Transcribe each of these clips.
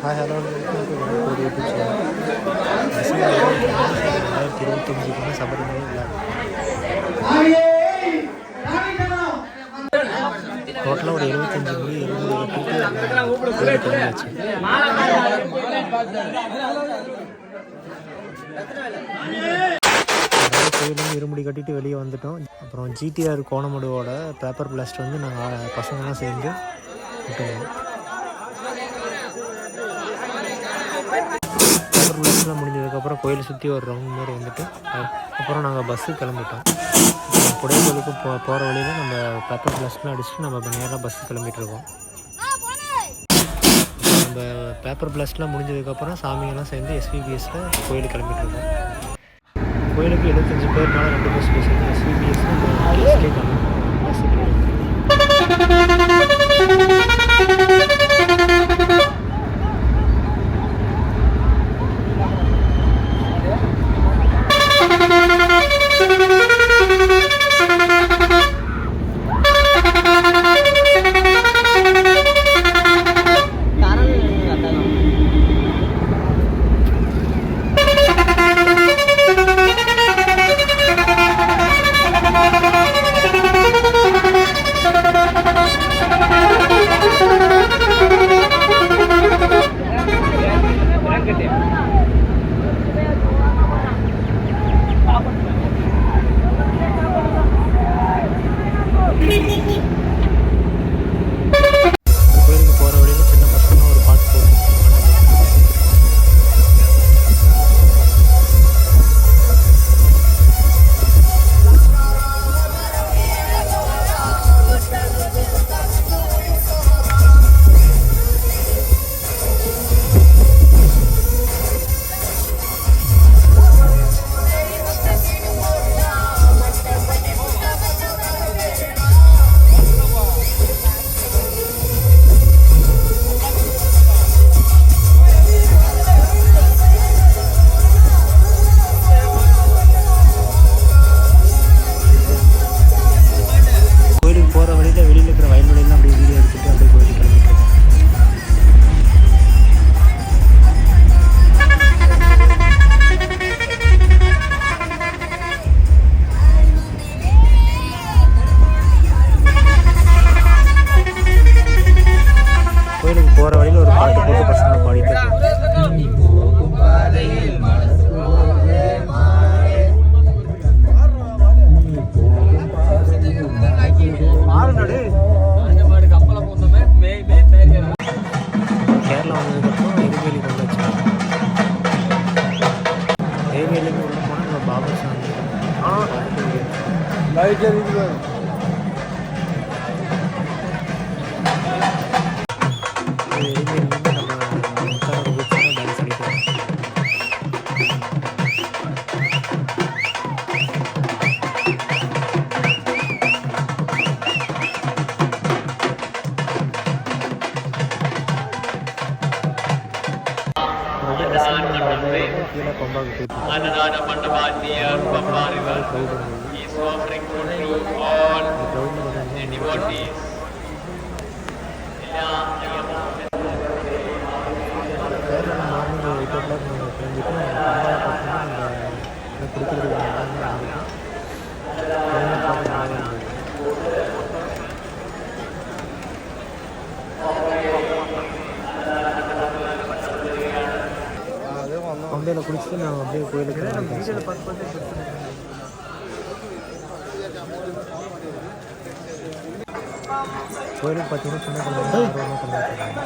Hi hello welcome to ஒரு YouTube channel. December 2025 Sabarimala விழா. டோட்டலாக ஒரு 75 மணி 20 கட்டிட்டு கோயிலேருந்து இருமுடி கட்டிட்டு வெளியே வந்துட்டோம். அப்புறம் ஜிடிஆர் கோணமடுவோட பேப்பர் பிளாஸ்ட் வந்து நாங்கள் பசங்கள்லாம் சேர்ந்து விட்டுருவோம். பேப்பர் பிளாஸ்ட்லாம் முடிஞ்சதுக்கப்புறம் கோயிலை சுற்றி ஒரு ரவுண்ட் மாதிரி வந்துட்டு அப்புறம் நாங்கள் பஸ்ஸு கிளம்பிட்டோம். புடையலுக்கு போகிற வழியில் நம்ம பேப்பர் பிளாஸ்ட்லாம் அடிச்சுட்டு நம்ம நேராக பஸ்ஸு கிளம்பிட்டுருக்கோம். நம்ம பேப்பர் பிளாஸ்ட்லாம் முடிஞ்சதுக்கப்புறம் சாமியெல்லாம் சேர்ந்து எஸ்விபிஎஸில் கோயிலுக்கு கிளம்பிட்டுருக்கோம். கோயிலுக்கு 75 பேர்னால 2 பஸ் பேசுகிறோம். எஸ்விபிஎஸ்ஸில் பஸ்ஸு கிடையாது. போகிற வழியில் ஒரு பாட்டு போட்டு பசங்க பாடிட்டு கேரளா வந்ததுக்கப்புறம் எரிவேலிக்கு வந்தாச்சு. எரிவேலிக்கு உள்ள போனால் நம்ம பாபர் சாமி கீழே பம்பாவுக்கு மார்னிங் 8 o'clock நாங்கள் கிளம்பிட்டு பம்பாவை பார்த்தோம்னா நாங்கள் குடிக்கிறதுக்கு பம்பையில் குளிச்சுட்டு நாங்கள் அப்படியே கோயிலுக்கு கோயிலுக்கு பார்த்தீங்கன்னா சின்ன குழந்தைங்க கொண்டாடுறாங்க.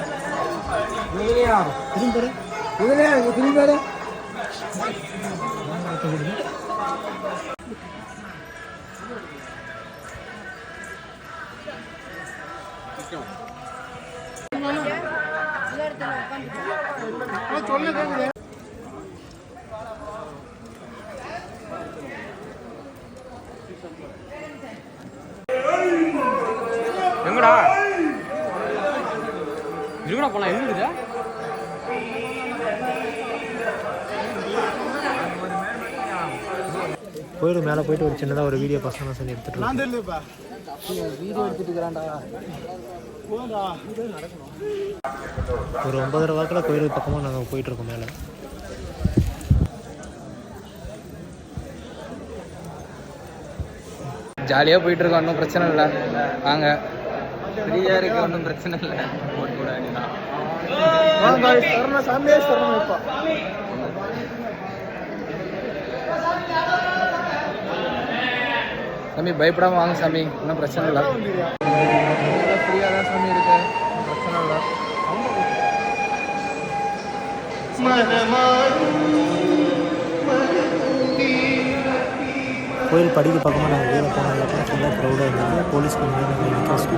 எங்கடா இதுக்கூட போகலாம். எங்க இருக்குதா கோயிலுக்கு மேலே போயிட்டு ஒரு சின்னதாக ஒரு வீடியோ பசங்க சொல்லி எடுத்துகிட்டு வீடியோ எடுத்துட்டு இருக்கிறான்டா. ஒரு 9:30 வாக்கில் கோயிலுக்கு பக்கமாக நாங்கள் போயிட்டுருக்கோம் மேலே. ஜாலியாக போயிட்டு இருக்கோம், ஒன்றும் பிரச்சனை இல்லை. வாங்க, ஃப்ரீயாக இருக்கு, ஒன்றும் பிரச்சனை இல்லை. போட்டு கூட வேண்டியதான். சாமி பயப்படாம வாங்க சாமி, ஒன்றும் பிரச்சனை இல்லை. ஃப்ரீயாக தான் சாமி இருக்கு, பிரச்சனை இல்லை. கோயில் படிக்கு பக்கமாக நாங்கள் வெளியில் போனதுக்கப்புறம் ஃபுல்லாக க்ரௌடாக இருந்தது. போலீஸ் கொஞ்சம் நாங்கள் நிற்க வச்சுட்டு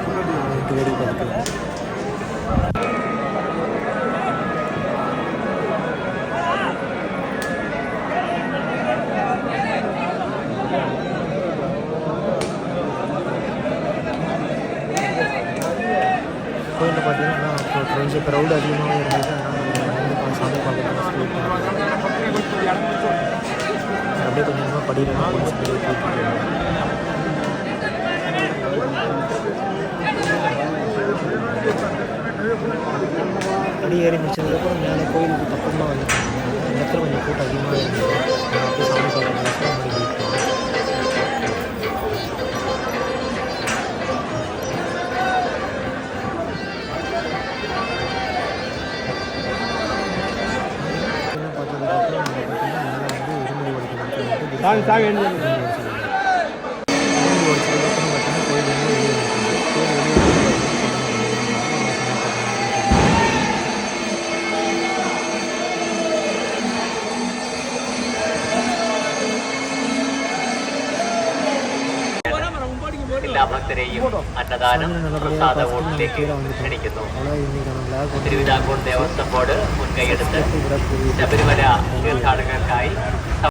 வேடிக்கை பார்த்துட்டு கோயிலில் பார்த்தீங்கன்னா கொஞ்சம் க்ரௌடு அதிகமாகவே இருந்தது. அதனால் சாமி பார்க்கணும் அப்படியே கொஞ்சம் கொஞ்சமாக படிக்கலாம். போலீஸ் படி ஏறி முடிச்சதுக்கப்புறம் மேலே கோயிலுக்கு பக்கமாக வந்துட்டாங்க. அந்த இடத்துல கொஞ்சம் கூட்டம் அதிகமாக இருந்தது. அப்படியே சாமி பார்க்கலாம் முடிவு. എല്ലാ ഭക്തരെയും അന്നദാനം പ്രസാദ വോട്ടിലേക്ക് ക്ഷണിക്കുന്നു. തിരുവിതാംകൂർ ദേവസ്വം ബോർഡ് മുൻകൈയെടുത്ത് ശബരിമല തീർത്ഥാടകർക്കായി